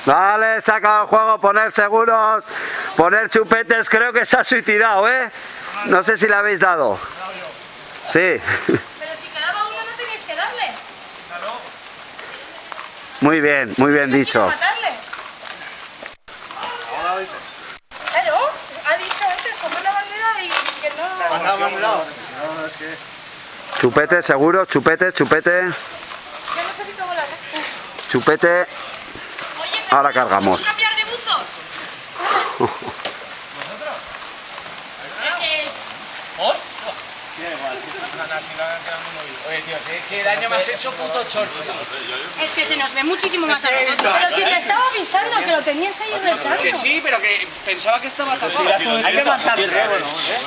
Vale, saca el juego, poner seguros, poner chupetes, creo que se ha suicidado, ¿eh? No sé si le habéis dado. Sí. Pero si quedaba uno no tenéis que darle. Muy bien dicho. Matarle. Claro, ha dicho antes comer la bandera y que no... Chupete, seguro, chupete, chupete, Ya necesito bolas. chupete. Oye, Ahora cargamos. ¿podemos cambiar de buzos? Es que... Oye, tío, ¿qué daño me has hecho, puto chorcho? Es que se nos ve muchísimo más a nosotros. Pero si te estaba avisando que lo tenías ahí retando. Que sí, pero que pensaba que estaba tapado. Hay que matarlo.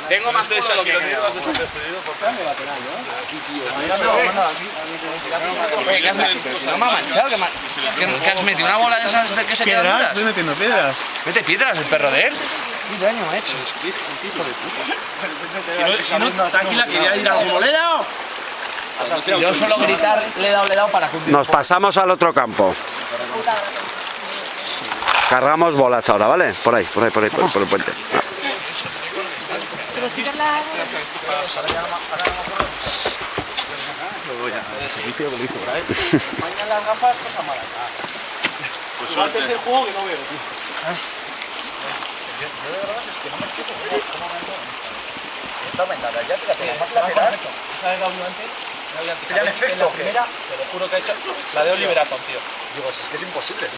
Tengo más culo de lo que creo. Oye, ¿qué has metido? No me ha manchado, ¿qué has metido? ¿Una bola de esas de que se quedan duras? Estoy metiendo piedras. Mete piedras, el perro de él. ¿Qué daño me ha hecho? Si no, tranquila, quería ir a algo. ¿Le he dado? Yo suelo gritar, le he dado para cumplir. Nos pasamos al otro campo. Cargamos bolas ahora, ¿vale? Por el puente. ¿Quieres quitarla? Mañana las gafas, cosa mala. Pues igual te hace el juego que no veo, tío. Yo de verdad es que no me explico cómo me está aumentada, ya fíjate, la más lateral. ¿Sabes la antes? Sería el efecto. La primera, te lo juro que he hecho la de Oliver Atom, tío. Digo, es que es imposible.